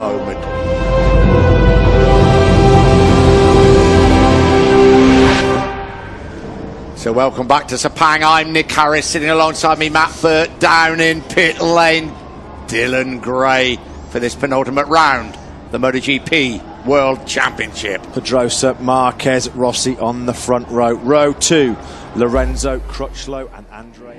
moment. So welcome back to Sepang. I'm Nick Harris, sitting alongside me, Matt Burt, down in pit lane, Dylan Gray, for this penultimate round, the MOTO GP World Championship. Pedrosa, Marquez, Rossi on the front row. Row 2, Lorenzo, Crutchlow and Andrea.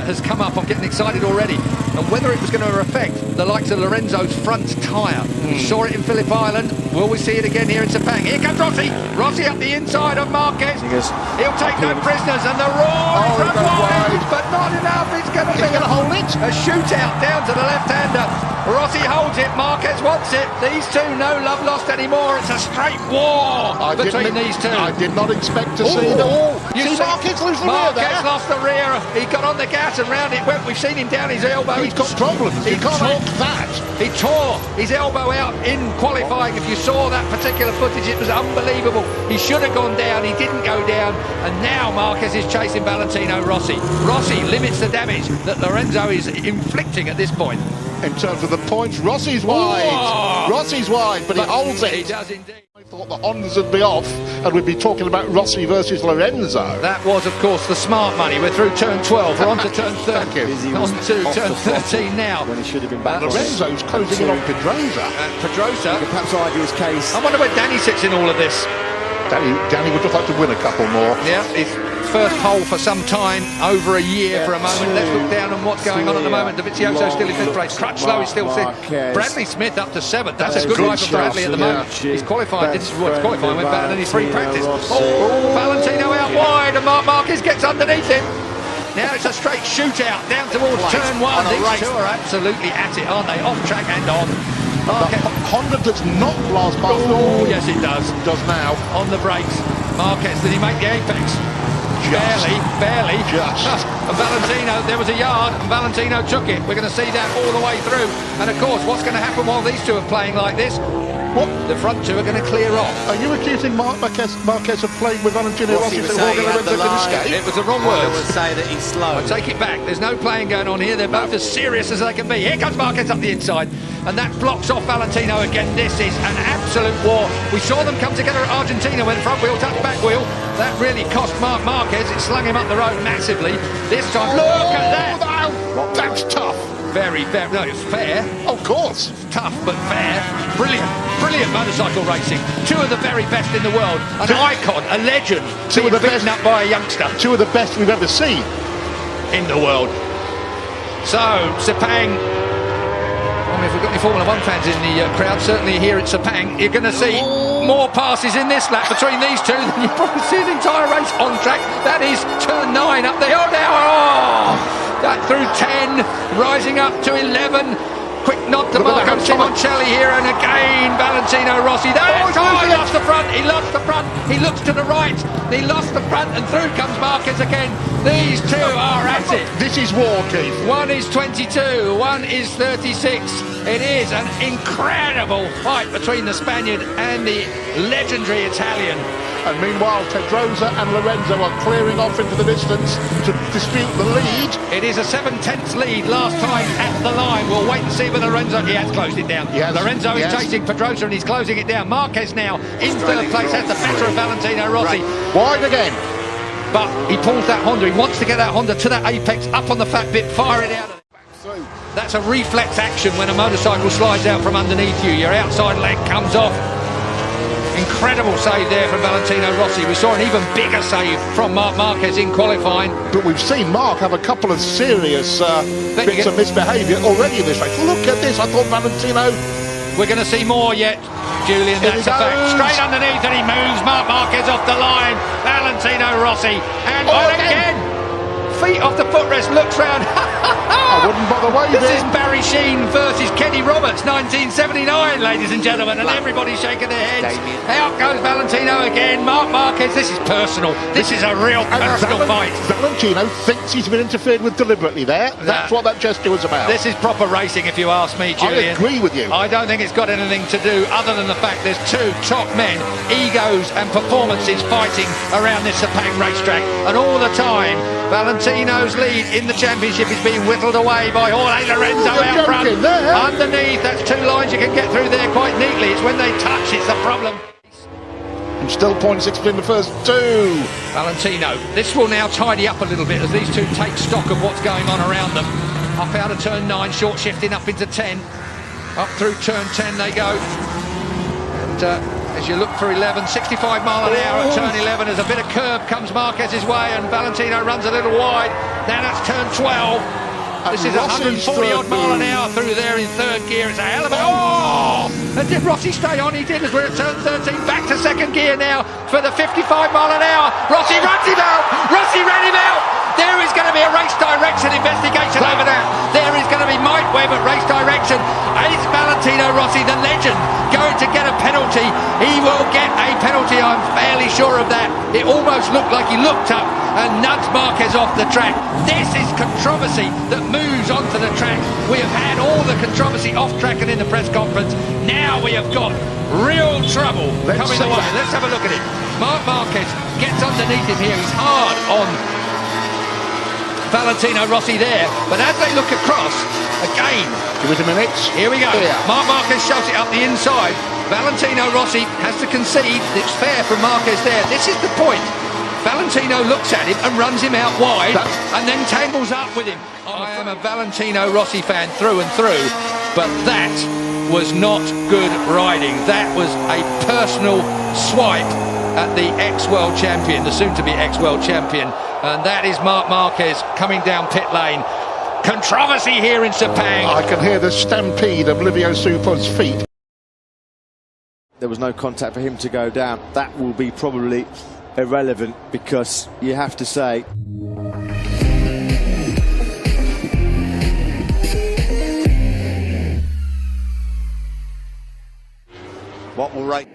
Has come up. I'm getting excited already. And whether it was going to affect the likes of Lorenzo's front tyre. We saw it in Phillip Island. Will we see it again here in Sepang? Here comes Rossi. Rossi up the inside of Marquez. He'll take no prisoners, and the roar from wide, but not enough. It's going to be a shootout down to the left-hander. Rossi holds it. Marquez wants it. These two, no love lost anymore. It's a straight war between these two. I did not expect to see them. See Marquez lose the rear there. Marquez lost the rear. He got on the gas and round it went. We've seen him down his elbow. He's got problems. You can't talk that. He tore his elbow out in qualifying. If you saw that particular footage, it was unbelievable. He should have gone down. He didn't go down. And now Marquez is chasing Valentino Rossi. Rossi limits the damage that Lorenzo is inflicting at this point. In terms of the points, Rossi's wide. Oh! Rossi's wide, but he holds it. He does indeed. I thought the Hondas would be off, and we'd be talking about Rossi versus Lorenzo. That was, of course, the smart money. We're through turn 12. We're on to turn 13. On to turn 13 now. When he should have been back. Lorenzo's closing in on Pedrosa. Pedrosa. You could perhaps argue his case. I wonder where Danny sits in all of this. Danny would just like to win a couple more. Yeah, his first pole for some time, over a year for a moment. Let's look down on what's going on at the moment. Dovizioso still in fifth place. Crutchlow is still sixth. Bradley Smith up to seventh. That's a good ride for Bradley at the moment. He's qualified. His qualifying went better than his free practice. Oh, Valentino out wide, and Marquez gets underneath him. Now it's a straight shootout down towards turn 1. These two are absolutely at it, aren't they? Off track and on. Honda does not blast past. Oh, yes, it does. Does now. On the brakes. Marquez, did he make the apex? Barely. Just. And Valentino, there was a yard, and Valentino took it. We're going to see that all the way through. And of course, what's going to happen while these two are playing like this? What? The front two are going to clear off. Are you accusing Marquez of playing with Valentino Rossi so Lorenzo can escape? It was the wrong word. I would say that he's slow. I take it back. There's no playing going on here. They're both as serious as they can be. Here comes Marquez up the inside, and that blocks off Valentino again. This is an absolute war. We saw them come together at Argentina when front wheel touched back wheel. That really cost Marquez. It slung him up the road massively. This time, look at that. That's tough. very, no, it's fair. Of course. Tough, but fair. Brilliant motorcycle racing. Two of the very best in the world. An icon, a legend. Two of the best up by a youngster. Two of the best we've ever seen in the world. So, Sepang. I mean, if we've got any Formula 1 fans in the crowd, certainly here at Sepang, you're going to see more passes in this lap between these two than you probably see an entire race on track. That is turn 9 up the hill now. Oh, that through 10, rising up to 11. Quick nod to Marco Simoncelli here, and again Valentino Rossi. He lost the front, he lost the front, he looks to the right, he lost the front, and through comes Marquez again. These two are at it. This is war, Keith. One is 22, one is 36. It is an incredible fight between the Spaniard and the legendary Italian. And meanwhile, Pedrosa and Lorenzo are clearing off into the distance to dispute the lead. It is a 7/10 lead last time at the line. We'll wait and see whether Lorenzo... He has closed it down. Lorenzo is chasing Pedrosa and he's closing it down. Marquez now in third place has the better of Valentino Rossi. Right. Wide again. But he pulls that Honda. He wants to get that Honda to that apex, up on the fat bit, fire it out. That's a reflex action when a motorcycle slides out from underneath you. Your outside leg comes off. Incredible save there from Valentino Rossi. We saw an even bigger save from Marc Marquez in qualifying. But we've seen Marc have a couple of serious bits of misbehaviour already in this race. Look at this. I thought Valentino... We're going to see more yet, Julian. That's a fact. Straight underneath, and he moves Marc Marquez off the line. Valentino Rossi. And again. Feet off the footrest, looks round. I wouldn't bother waiting. This is Barry Sheen versus Kenny Roberts, 1979, ladies and gentlemen, and everybody's shaking their heads. Out goes Valentino again. Marc Marquez, this is personal. This is a real personal fight. Valentino thinks he's been interfered with deliberately there. That's what that gesture was about. This is proper racing, if you ask me, Julian. I agree with you. I don't think it's got anything to do other than the fact there's two top men, egos and performances fighting around this Sepang racetrack, and all the time Valentino's lead in the championship is being whittled away by Jorge Lorenzo out front. Underneath, that's two lines you can get through there quite neatly. It's when they touch, it's the problem. And still 0.6 between the first two. Valentino, this will now tidy up a little bit as these two take stock of what's going on around them. Up out of turn 9, short shifting up into 10. Up through turn 10 they go. And as you look for 11, 65 mile an hour at turn 11, as a bit of curb comes Marquez's way and Valentino runs a little wide. Now that's turn 12. This is 140 odd mile an hour through there in third gear. It's a hell of a... Oh! And did Rossi stay on? He did, as we're at turn 13. Back to second gear now for the 55 mile an hour. Rossi runs him out! Rossi ran him out! There is going to be a race direction investigation over that. There is going to be Mike Webb at race direction. Is Valentino Rossi, the legend, going to get a penalty? He will get a penalty, I'm fairly sure of that. It almost looked like he looked up and nudged Marquez off the track. This is controversy that moves onto the track. We have had all the controversy off track and in the press conference. Now we have got real trouble coming the way. Let's have a look at it. Marc Marquez gets underneath him here. He's hard on Valentino Rossi there, but as they look across, again, give it a minute. Here we go. Marc Marquez shoves it up the inside. Valentino Rossi has to concede. It's fair from Marquez there. This is the point. Valentino looks at him and runs him out wide and then tangles up with him. I am a Valentino Rossi fan through and through, but that was not good riding. That was a personal swipe at the ex-world champion, the soon-to-be ex-world champion, and that is Marc Marquez coming down pit lane. Controversy here in Sepang. I can hear the stampede of Livio Supa's feet. There was no contact for him to go down. That will be probably irrelevant, because you have to say what will rate?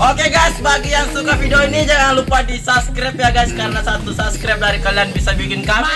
Oke guys, bagi yang suka video ini jangan lupa di subscribe ya guys, karena satu subscribe dari kalian bisa bikin kami